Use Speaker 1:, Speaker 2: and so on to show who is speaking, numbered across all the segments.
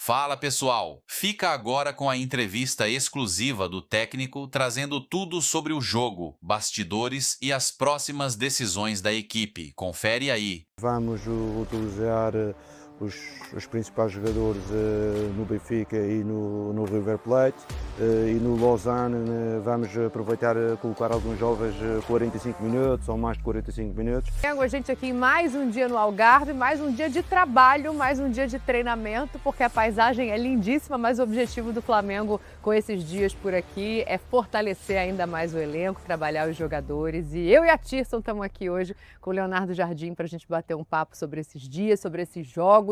Speaker 1: Fala pessoal, fica agora com a entrevista exclusiva do técnico trazendo tudo sobre o jogo, bastidores e as próximas decisões da equipe. Confere aí.
Speaker 2: Vamos utilizar os principais jogadores no Benfica e no River Plate e no Lausanne vamos aproveitar colocar alguns jovens 45 minutos ou mais de 45 minutos.
Speaker 3: A gente aqui mais um dia no Algarve, mais um dia de trabalho, mais um dia de treinamento, porque a paisagem é lindíssima, mas o objetivo do Flamengo com esses dias por aqui é fortalecer ainda mais o elenco, trabalhar os jogadores. E eu e a Tirson estamos aqui hoje com o Leonardo Jardim para a gente bater um papo sobre esses dias, sobre esses jogos.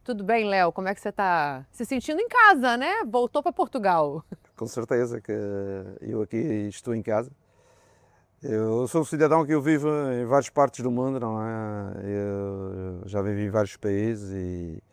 Speaker 3: Tudo bem, Léo? Como é que você está se sentindo em casa, né? Voltou para Portugal.
Speaker 2: Com certeza que eu aqui estou em casa. Eu sou um cidadão que eu vivo em várias partes do mundo, não é? Eu já vivi em vários países e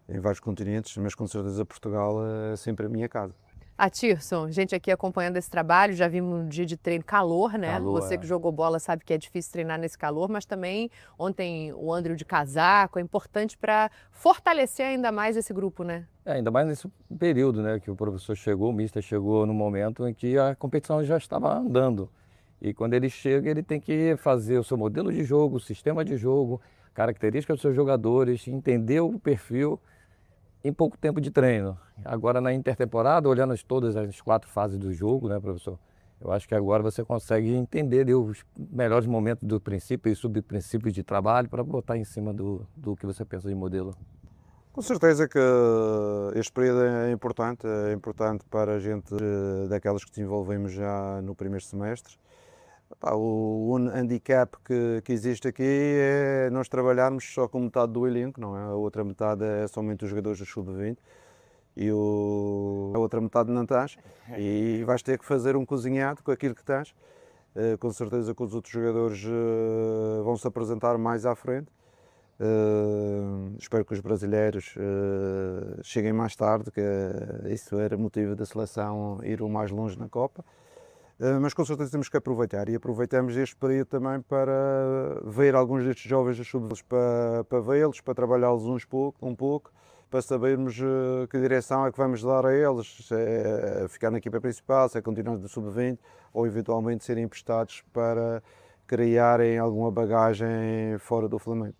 Speaker 2: em vários continentes, mas com certeza Portugal é sempre a minha casa.
Speaker 3: A Tirson, gente aqui acompanhando esse trabalho, já vimos um dia de treino, calor, né? Você que jogou bola sabe que é difícil treinar nesse calor, mas também ontem o André de casaco é importante para fortalecer ainda mais esse grupo, né?
Speaker 4: Ainda mais nesse período, né, que o professor chegou, o mister chegou no momento em que a competição já estava andando. E quando ele chega, ele tem que fazer o seu modelo de jogo, o sistema de jogo, características dos seus jogadores, entender o perfil em pouco tempo de treino. Agora na intertemporada, olhando todas as 4 fases do jogo, né, professor? Eu acho que agora você consegue entender os melhores momentos do princípio e subprincípios de trabalho para botar em cima do que você pensa de modelo.
Speaker 2: Com certeza que este período é importante para a gente daquelas que desenvolvemos já no primeiro semestre. O handicap que existe aqui é nós trabalharmos só com metade do elenco, não é? A outra metade é somente os jogadores do sub-20 e a outra metade não tens. E vais ter que fazer um cozinhado com aquilo que tens. Com certeza que os outros jogadores vão se apresentar mais à frente. Espero que os brasileiros cheguem mais tarde, que isso era motivo da seleção ir o mais longe na Copa. Mas com certeza temos que aproveitar e aproveitamos este período também para ver alguns destes jovens da sub-20 para vê-los, para trabalhá-los um pouco, para sabermos que direção é que vamos dar a eles, se é ficar na equipa principal, se é continuar do sub-20 ou eventualmente serem emprestados para criarem alguma bagagem fora do Flamengo.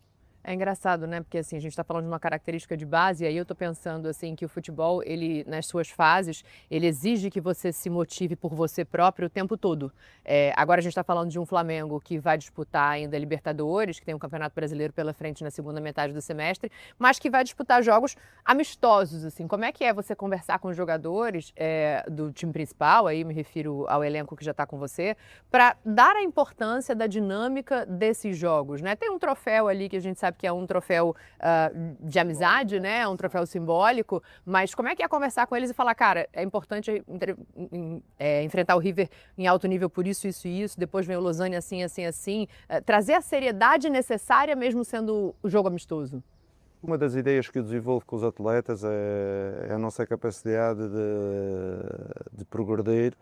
Speaker 3: É engraçado, né? Porque assim, a gente está falando de uma característica de base e aí eu estou pensando assim que o futebol, ele nas suas fases, ele exige que você se motive por você próprio o tempo todo. Agora a gente está falando de um Flamengo que vai disputar ainda Libertadores, que tem um Campeonato Brasileiro pela frente na segunda metade do semestre, mas que vai disputar jogos amistosos, assim. Como é que é você conversar com os jogadores do time principal, aí me refiro ao elenco que já está com você, para dar a importância da dinâmica desses jogos, né? Tem um troféu ali que a gente sabe que é um troféu de amizade, né? Um troféu simbólico, mas como é que é conversar com eles e falar, cara, é importante enfrentar o River em alto nível por isso, isso e isso, depois vem o Lausanne assim, assim, assim, trazer a seriedade necessária mesmo sendo o jogo amistoso?
Speaker 2: Uma das ideias que eu desenvolvo com os atletas é a nossa capacidade de progredir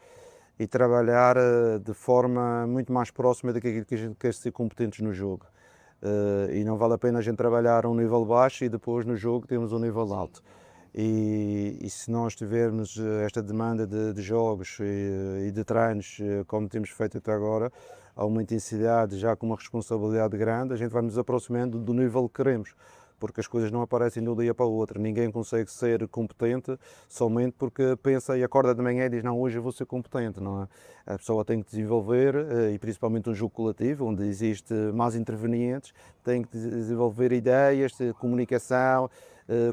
Speaker 2: e trabalhar de forma muito mais próxima daquilo que a gente quer ser competentes no jogo. E não vale a pena a gente trabalhar a um nível baixo e depois no jogo temos um nível alto. E se nós tivermos esta demanda de jogos e de treinos, como temos feito até agora, a uma intensidade já com uma responsabilidade grande, a gente vai nos aproximando do nível que queremos. Porque as coisas não aparecem de um dia para o outro. Ninguém consegue ser competente somente porque pensa e acorda de manhã e diz, não, hoje eu vou ser competente, não é? A pessoa tem que desenvolver, e principalmente um jogo coletivo, onde existe mais intervenientes, tem que desenvolver ideias, comunicação,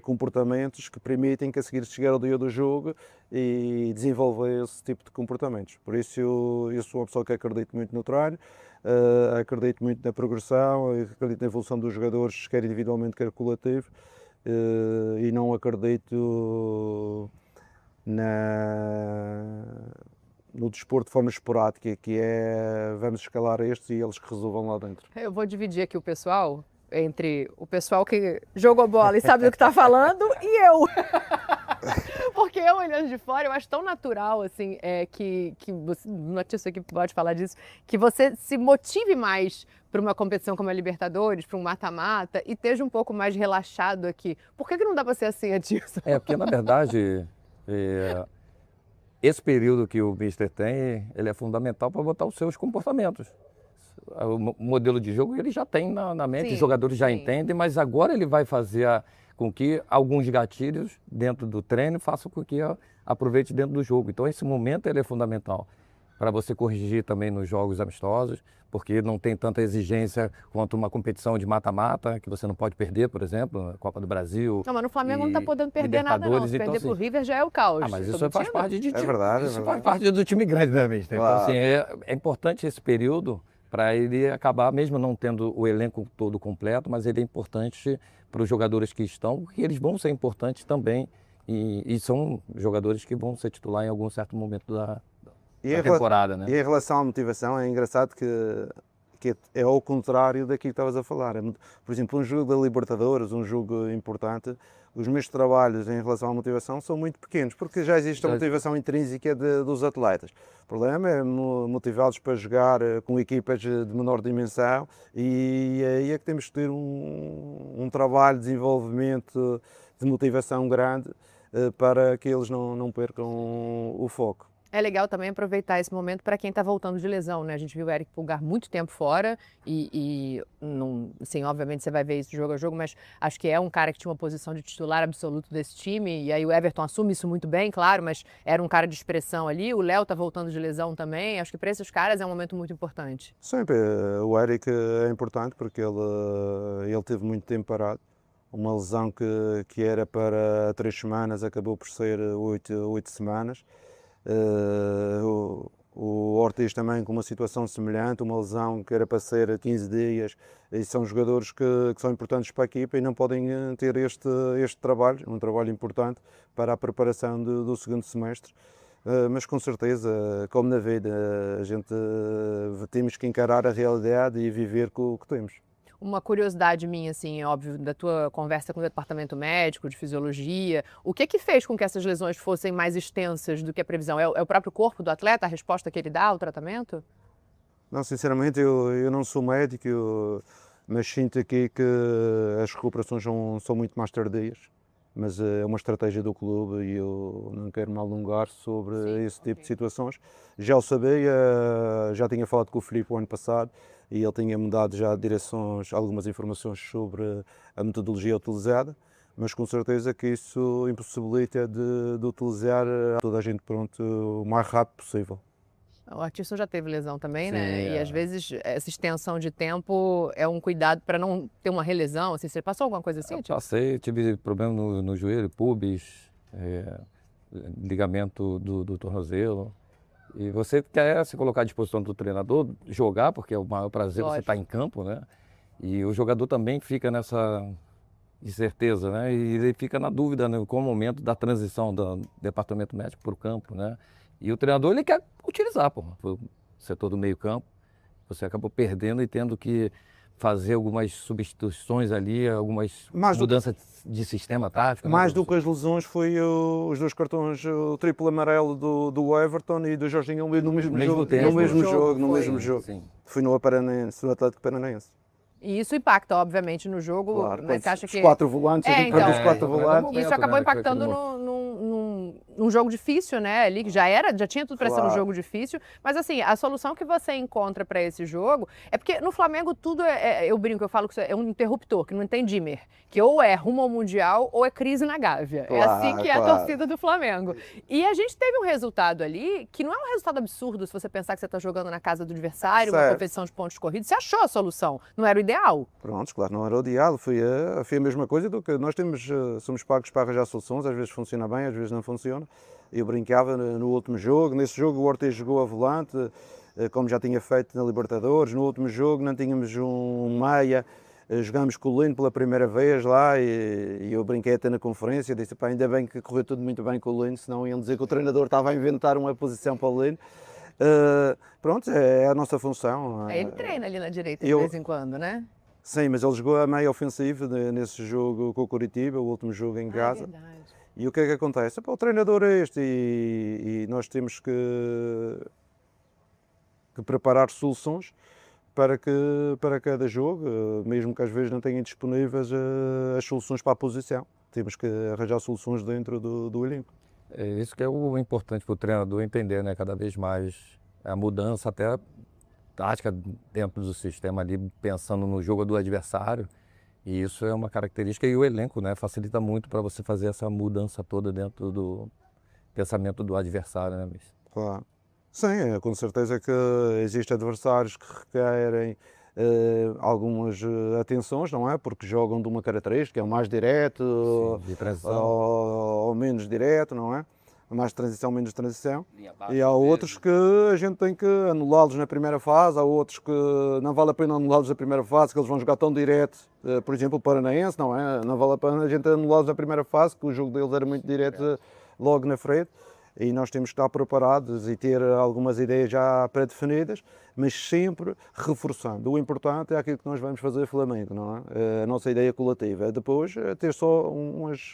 Speaker 2: comportamentos que permitem que a seguir chegar ao dia do jogo e desenvolver esse tipo de comportamentos. Por isso eu sou uma pessoa que acredito muito no treino, acredito muito na progressão, acredito na evolução dos jogadores, quer individualmente, quer coletivo, e não acredito no desporto de forma esporádica, que é vamos escalar estes e eles que resolvam lá dentro.
Speaker 3: Eu vou dividir aqui o pessoal entre o pessoal que jogou bola e sabe do que está falando e eu. Porque eu olhando de fora, eu acho tão natural, assim, que você, não sei que pode falar disso, que você se motive mais para uma competição como a Libertadores, para um mata-mata, e esteja um pouco mais relaxado aqui. Por que não dá para ser assim, Adilson?
Speaker 4: Porque na verdade, esse período que o Mister tem, ele é fundamental para botar os seus comportamentos. O modelo de jogo ele já tem na mente,
Speaker 3: Sim,
Speaker 4: os jogadores já
Speaker 3: sim.
Speaker 4: entendem, mas agora ele vai fazer com que alguns gatilhos dentro do treino façam com que aproveite dentro do jogo. Então esse momento ele é fundamental para você corrigir também nos jogos amistosos, porque não tem tanta exigência quanto uma competição de mata-mata, que você não pode perder, por exemplo, a Copa do Brasil.
Speaker 3: Não, mas no Flamengo não está podendo perder nada, não.
Speaker 4: Libertadores,
Speaker 3: Se perder
Speaker 4: então,
Speaker 3: pro River já é o caos.
Speaker 4: mas
Speaker 3: Tô
Speaker 4: isso faz
Speaker 3: mentindo?
Speaker 4: parte de
Speaker 2: É verdade,
Speaker 4: isso
Speaker 2: é
Speaker 4: faz
Speaker 2: verdade.
Speaker 4: parte do time grande, né, Mister? Então,
Speaker 2: Claro.
Speaker 4: assim, é importante esse período para ele acabar, mesmo não tendo o elenco todo completo, mas ele é importante para os jogadores que estão, porque eles vão ser importantes também e são jogadores que vão ser titular em algum certo momento da temporada, né?
Speaker 2: E em relação à motivação, é engraçado que é ao contrário daquilo que estavas a falar. Por exemplo, um jogo da Libertadores, um jogo importante, os meus trabalhos em relação à motivação são muito pequenos, porque já existe a motivação intrínseca dos atletas. O problema é motivá-los para jogar com equipas de menor dimensão e aí é que temos que ter um trabalho de desenvolvimento de motivação grande para que eles não percam o foco.
Speaker 3: É legal também aproveitar esse momento para quem está voltando de lesão, né? A gente viu o Eric Pulgar muito tempo fora e não, assim, obviamente você vai ver isso jogo a jogo, mas acho que é um cara que tinha uma posição de titular absoluto desse time e aí o Everton assume isso muito bem, claro, mas era um cara de expressão ali. O Léo está voltando de lesão também. Acho que para esses caras é um momento muito importante.
Speaker 2: Sempre. O Eric é importante porque ele teve muito tempo parado. Uma lesão que era para 3 semanas acabou por ser 8 semanas. O Ortiz também com uma situação semelhante, uma lesão que era para ser 15 dias, e são jogadores que são importantes para a equipa e não podem ter este trabalho, um trabalho importante para a preparação do segundo semestre. Mas com certeza, como na vida, a gente temos que encarar a realidade e viver com o que temos.
Speaker 3: Uma curiosidade minha, assim, óbvio, da tua conversa com o departamento médico, de fisiologia, o que fez com que essas lesões fossem mais extensas do que a previsão? É o próprio corpo do atleta, a resposta que ele dá ao tratamento?
Speaker 2: Não, sinceramente, eu não sou médico, mas sinto aqui que as recuperações são muito mais tardias, mas é uma estratégia do clube e eu não quero me alongar sobre esse tipo de situações. Já o sabia, já tinha falado com o Filipe o ano passado, e ele tinha-me dado já direções, algumas informações sobre a metodologia utilizada, mas com certeza que isso impossibilita de utilizar toda a gente pronto o mais rápido possível.
Speaker 3: O Adilson já teve lesão também,
Speaker 4: Sim,
Speaker 3: né? E às vezes essa extensão de tempo é um cuidado para não ter uma relesão. Assim, você passou alguma coisa assim?
Speaker 4: Eu passei, tive problema no joelho, pubis, ligamento do tornozelo. E você quer se colocar à disposição do treinador, jogar, porque é o maior prazer você estar em campo, né? E o jogador também fica nessa incerteza, né? E ele fica na dúvida, né, com o momento da transição do departamento médico para o campo, né? E o treinador, ele quer utilizar, o setor do meio campo. Você acabou perdendo e tendo que fazer algumas substituições ali, algumas mudanças de sistema tático.
Speaker 2: Mais do que as lesões foi os 2 cartões, o triplo amarelo do Everton e do Jorginho no mesmo jogo.
Speaker 4: Sim.
Speaker 2: Fui no Atlético Paranaense.
Speaker 3: E isso impacta, obviamente, no jogo.
Speaker 2: Claro,
Speaker 3: Mas você acha
Speaker 2: os
Speaker 3: que
Speaker 2: 4 volantes,
Speaker 3: então,
Speaker 2: os 4 volantes.
Speaker 3: isso acabou impactando num jogo difícil, né? Ali que já tinha tudo para ser um jogo difícil. Mas assim, a solução que você encontra para esse jogo é porque no Flamengo tudo eu brinco, eu falo que isso é um interruptor, que não tem dimmer, que ou é rumo ao Mundial ou é crise na Gávea. É assim que é a torcida do Flamengo. E a gente teve um resultado ali que não é um resultado absurdo se você pensar que você está jogando na casa do adversário, uma competição de pontos corridos. Você achou a solução, não era o ideal?
Speaker 2: Pronto, claro, não era o ideal, foi a mesma coisa do que nós somos pagos para arranjar soluções, às vezes funciona bem, às vezes não funciona. Eu brincava no último jogo, nesse jogo o Ortiz jogou a volante, como já tinha feito na Libertadores. No último jogo não tínhamos um meia, jogámos com o Lino pela primeira vez lá e eu brinquei até na conferência, disse, pá, ainda bem que correu tudo muito bem com o Lino, senão iam dizer que o treinador estava a inventar uma posição para o Lino. Pronto, é a nossa função.
Speaker 3: Ele treina ali na direita de vez em quando, né?
Speaker 2: Sim, mas ele jogou a meio ofensivo nesse jogo com o Curitiba, o último jogo em casa.
Speaker 3: Verdade.
Speaker 2: E o que é que acontece? Pá, o treinador é este e nós temos que preparar soluções para cada jogo, mesmo que às vezes não tenham disponíveis as soluções para a posição. Temos que arranjar soluções dentro do elenco.
Speaker 4: É isso que é o importante para o treinador entender, né? Cada vez mais a mudança até tática dentro do sistema ali, pensando no jogo do adversário. E isso é uma característica e o elenco, né, facilita muito para você fazer essa mudança toda dentro do pensamento do adversário, né, Mister?
Speaker 2: Claro. Sim, com certeza que existem adversários que requerem algumas atenções, não é? Porque jogam de uma característica, é o mais direto
Speaker 4: Sim, de transição.
Speaker 2: ou menos direto, não é? Mais transição, menos transição.
Speaker 4: Linha baixa,
Speaker 2: E há outros que a gente tem que anulá-los na primeira fase, há outros que não vale a pena anulá-los na primeira fase, que eles vão jogar tão direto, por exemplo, o Paranaense, não é? Não vale a pena a gente anulá-los na primeira fase, que o jogo deles era muito direto logo na frente. E nós temos que estar preparados e ter algumas ideias já pré-definidas, mas sempre reforçando. O importante é aquilo que nós vamos fazer Flamengo, não é? A nossa ideia coletiva. Depois, ter só umas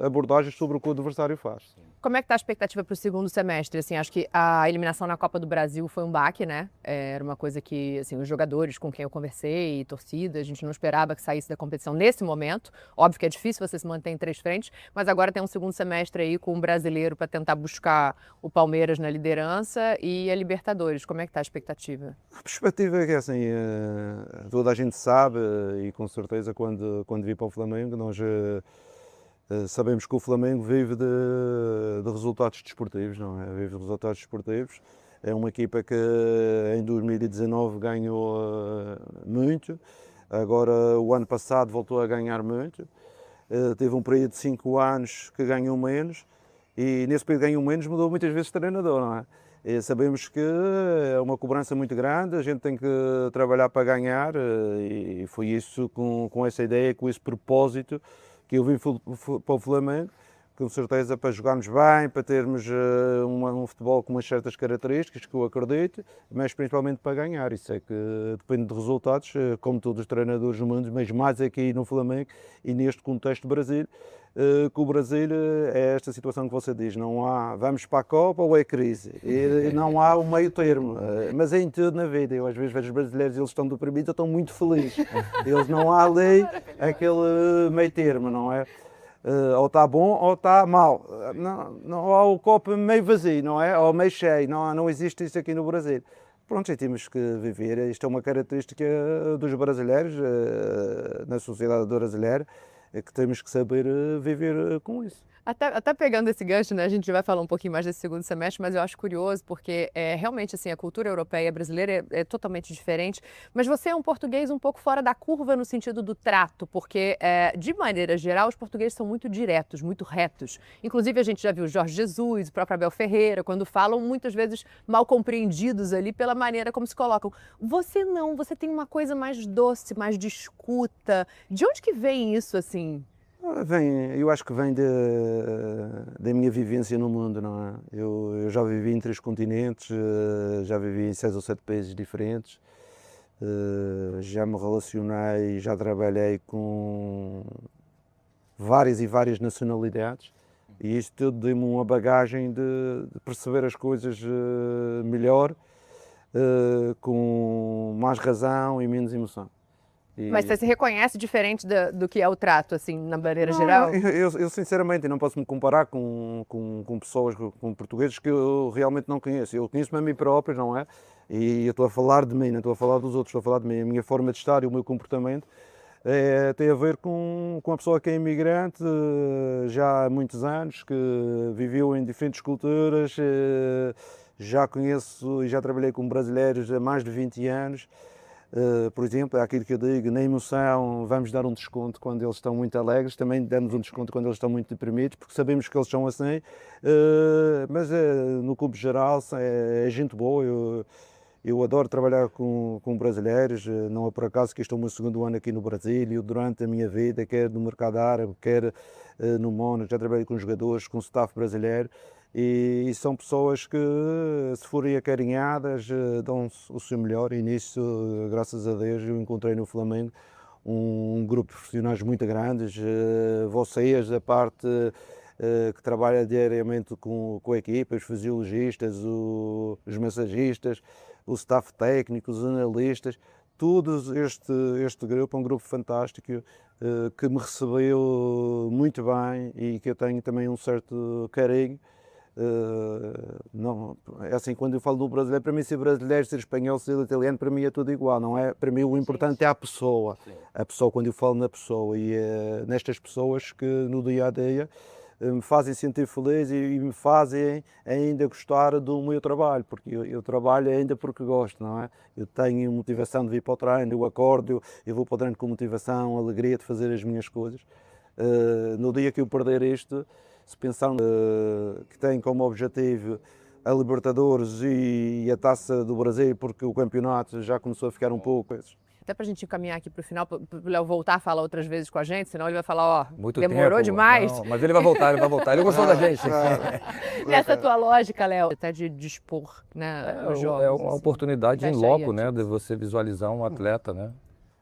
Speaker 2: abordagens sobre o que o adversário faz.
Speaker 3: Como é que está a expectativa para o segundo semestre? Assim, acho que a eliminação na Copa do Brasil foi um baque, né? Era uma coisa que, assim, os jogadores com quem eu conversei, torcida, a gente não esperava que saísse da competição nesse momento. Óbvio que é difícil você se manter em 3 frentes, mas agora tem um segundo semestre aí com um brasileiro para tentar buscar o Palmeiras na liderança e a Libertadores. Como é que está a expectativa?
Speaker 2: A perspectiva é que, assim, toda a gente sabe, e com certeza quando vir para o Flamengo, nós sabemos que o Flamengo vive de resultados desportivos, não é? Vive de resultados desportivos. É uma equipa que em 2019 ganhou muito, agora o ano passado voltou a ganhar muito. Teve um período de 5 anos que ganhou menos e nesse período ganhou menos mudou muitas vezes de treinador, não é? E sabemos que é uma cobrança muito grande, a gente tem que trabalhar para ganhar e foi isso com essa ideia, com esse propósito que eu vim para o Flamengo, com certeza para jogarmos bem, para termos um futebol com umas certas características que eu acredito, mas principalmente para ganhar. Isso é que depende de resultados, como todos os treinadores do mundo, mas mais aqui no Flamengo e neste contexto do Brasil, que o Brasil é esta situação que você diz, não há vamos para a Copa ou é crise, e não há o meio termo, mas é em tudo na vida. Eu às vezes vejo os brasileiros, eles estão deprimidos ou estão muito felizes, eles não há ali aquele meio termo, não é? Ou está bom ou está mal, não há o copo meio vazio, não é? Ou meio cheio, não existe isso aqui no Brasil. Pronto, e temos que viver, isto é uma característica dos brasileiros, na sociedade brasileira, que temos que saber viver com isso.
Speaker 3: Até pegando esse gancho, né, a gente vai falar um pouquinho mais desse segundo semestre, mas eu acho curioso porque realmente assim, a cultura europeia e brasileira é totalmente diferente, mas você é um português um pouco fora da curva no sentido do trato, porque de maneira geral os portugueses são muito diretos, muito retos. Inclusive a gente já viu Jorge Jesus, o próprio Abel Ferreira, quando falam muitas vezes mal compreendidos ali pela maneira como se colocam. Você não, você tem uma coisa mais doce, mais de escuta. De onde que vem isso assim?
Speaker 2: Eu acho que vem da minha vivência no mundo, não é? Eu já vivi em 3 continentes, já vivi em 6 ou 7 países diferentes, já me relacionei, já trabalhei com várias e várias nacionalidades e isto tudo deu-me uma bagagem de perceber as coisas melhor, com mais razão e menos emoção.
Speaker 3: Mas você se reconhece diferente do que é o trato, assim, na maneira
Speaker 2: Não,
Speaker 3: geral?
Speaker 2: eu sinceramente não posso me comparar com pessoas, com portugueses que eu realmente não conheço. Eu conheço-me a mim próprio, não é? E eu estou a falar de mim, não estou a falar dos outros, estou a falar de mim. A minha forma de estar e o meu comportamento tem a ver com a pessoa que é imigrante já há muitos anos, que viveu em diferentes culturas, já conheço e já trabalhei com brasileiros há mais de 20 anos. Por exemplo, é aquilo que eu digo, na emoção vamos dar um desconto quando eles estão muito alegres, também damos um desconto quando eles estão muito deprimidos, porque sabemos que eles são assim, mas no clube geral é gente boa, eu adoro trabalhar com brasileiros, não é por acaso que estou no meu 2º ano aqui no Brasil, eu durante a minha vida, quer no mercado árabe, quer no Mónaco, já trabalhei com jogadores, com staff brasileiro, e são pessoas que, se forem acarinhadas, dão o seu melhor e nisso, graças a Deus, eu encontrei no Flamengo um grupo de profissionais muito grandes, vocês, a parte que trabalha diariamente com a equipa, os fisiologistas, os massagistas, o staff técnico, os analistas, todos este grupo é um grupo fantástico que me recebeu muito bem e que eu tenho também um certo carinho. Não, é assim, quando eu falo do brasileiro, para mim ser brasileiro, ser espanhol, ser italiano, para mim é tudo igual, não é? Para mim o importante é a pessoa, quando eu falo na pessoa e nestas pessoas que no dia a dia me fazem sentir feliz e me fazem ainda gostar do meu trabalho, porque eu trabalho ainda porque gosto, não é? Eu tenho motivação de vir para o treino, eu acordo, eu vou para o treino com motivação, alegria de fazer as minhas coisas. No dia que eu perder isto, se pensar que tem como objetivo a Libertadores e a Taça do Brasil, porque o campeonato já começou a ficar um pouco...
Speaker 3: Até para a gente encaminhar aqui para o final, para o Léo voltar a falar outras vezes com a gente, senão ele vai falar, ó,
Speaker 4: Muito
Speaker 3: demorou
Speaker 4: tempo.
Speaker 3: demais.
Speaker 4: Não, mas ele vai voltar, ele gostou da gente.
Speaker 3: Nessa tua lógica, Léo, até de dispor, né, os jogos.
Speaker 4: É uma
Speaker 3: assim.
Speaker 4: oportunidade em
Speaker 3: Fecha aí
Speaker 4: loco,
Speaker 3: a
Speaker 4: né,
Speaker 3: gente.
Speaker 4: de você visualizar um atleta, né?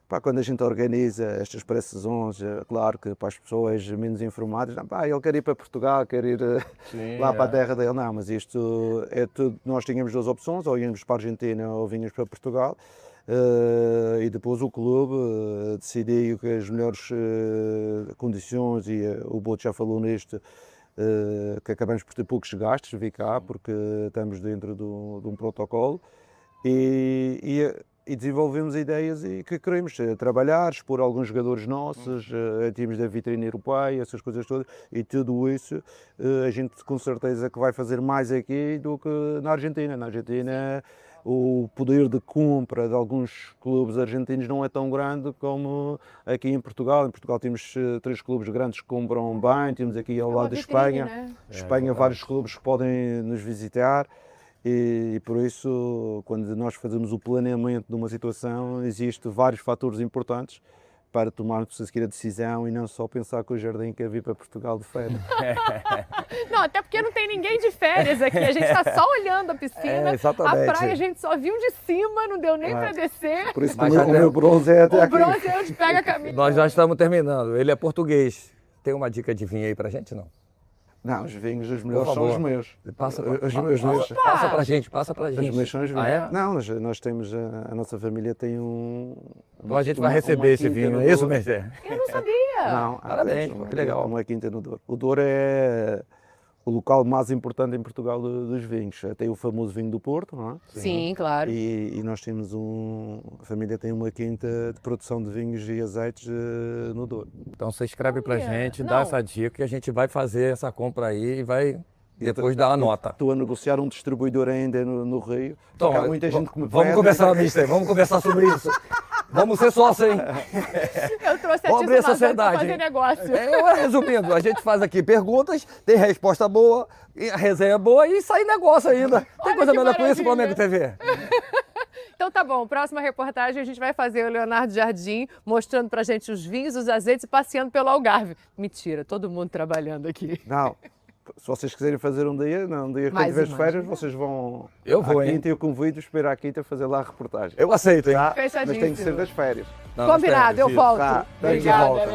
Speaker 2: Pá, quando a gente organiza estas pré-sessões, claro que para as pessoas menos informadas, não, pá, ele quer ir para Portugal, quer ir lá para a terra dele, não, mas isto é tudo, nós tínhamos duas opções, ou íamos para a Argentina ou vínhamos para Portugal, e depois o clube decidiu que as melhores condições, e o Boto já falou nisto, que acabamos por ter poucos gastos, vir cá, porque estamos dentro de um protocolo, e desenvolvemos ideias e que queremos trabalhar, expor alguns jogadores nossos, tínhamos da vitrine europeia, essas coisas todas, e tudo isso a gente com certeza que vai fazer mais aqui do que na Argentina. Na Argentina o poder de compra de alguns clubes argentinos não é tão grande como aqui em Portugal. Em Portugal temos 3 clubes grandes que compram bem, temos aqui ao lado da Espanha,
Speaker 3: né?
Speaker 2: Espanha vários clubes que podem nos visitar. E por isso, quando nós fazemos o planeamento de uma situação, existem vários fatores importantes para tomarmos a decisão e não só pensar que o Jardim quer vir para Portugal de férias.
Speaker 3: Não, até porque não tem ninguém de férias aqui, a gente está só olhando a piscina,
Speaker 2: exatamente.
Speaker 3: a praia a gente só viu de cima, não deu nem para descer.
Speaker 2: Por isso
Speaker 4: Mas
Speaker 2: o meu bronze é até
Speaker 3: O
Speaker 2: aqui.
Speaker 3: bronze é onde pega a camisa.
Speaker 4: Nós já estamos terminando. Ele é português. Tem uma dica de vinho aí pra gente, não?
Speaker 2: Não, os vinhos, os melhores
Speaker 4: Por
Speaker 2: são os
Speaker 4: favor.
Speaker 2: meus.
Speaker 4: Passa pra,
Speaker 2: Os meus.
Speaker 4: passa pra gente, passa pra
Speaker 2: Os
Speaker 4: gente.
Speaker 2: meus são os vinhos.
Speaker 4: Ah, é?
Speaker 2: Não, nós temos, a nossa família tem
Speaker 4: Então a gente vai
Speaker 2: uma
Speaker 4: receber esse
Speaker 2: quinta
Speaker 4: vinho,
Speaker 2: no
Speaker 4: é isso,
Speaker 2: Douro.
Speaker 4: Mercê?
Speaker 3: Eu não sabia.
Speaker 2: Não,
Speaker 4: Parabéns,
Speaker 2: uma
Speaker 4: que legal.
Speaker 2: Uma quinta no Douro. O Douro é o local mais importante em Portugal dos vinhos. Tem o famoso vinho do Porto, não é?
Speaker 3: Sim, claro.
Speaker 2: E nós temos a família tem uma quinta de produção de vinhos e azeites no Douro.
Speaker 4: Então você escreve pra
Speaker 3: Olha,
Speaker 4: gente,
Speaker 3: não.
Speaker 4: dá essa dica que a gente vai fazer essa compra aí e vai depois dar a nota.
Speaker 2: Estou a negociar um distribuidor ainda no Rio.
Speaker 4: Então,
Speaker 2: Há muita gente que me
Speaker 4: vamos
Speaker 2: pede.
Speaker 4: conversar, mister, vamos conversar sobre isso. Vamos ser sócios, hein?
Speaker 3: Eu trouxe a
Speaker 4: Vamos abrir a
Speaker 3: Tissa Mazan para
Speaker 4: sociedade,
Speaker 3: fazer
Speaker 4: hein?
Speaker 3: negócio.
Speaker 4: Resumindo, a gente faz aqui perguntas, tem resposta boa, e a resenha é boa e sai negócio ainda. Tem
Speaker 3: Olha
Speaker 4: coisa
Speaker 3: que
Speaker 4: melhor com isso,
Speaker 3: maravilha.
Speaker 4: Flamengo TV?
Speaker 3: Então tá bom, próxima reportagem a gente vai fazer o Leonardo Jardim mostrando pra gente os vinhos, os azeites e passeando pelo Algarve. Mentira, todo mundo trabalhando aqui.
Speaker 2: Não, se vocês quiserem fazer um dia que
Speaker 3: Mais
Speaker 2: eu tiver de
Speaker 3: uma.
Speaker 2: férias, vocês vão
Speaker 4: Eu vou,
Speaker 2: à
Speaker 4: hein?
Speaker 2: quinta e eu convido-vos para ir à quinta fazer lá a reportagem.
Speaker 4: Eu aceito, hein?
Speaker 2: Tá? Mas tem que ser
Speaker 3: Fechadíssimo.
Speaker 2: das férias.
Speaker 4: Não,
Speaker 3: Combinado, eu
Speaker 4: isso.
Speaker 3: volto.
Speaker 2: Tá,
Speaker 3: Obrigada,
Speaker 2: volta.
Speaker 3: Léo.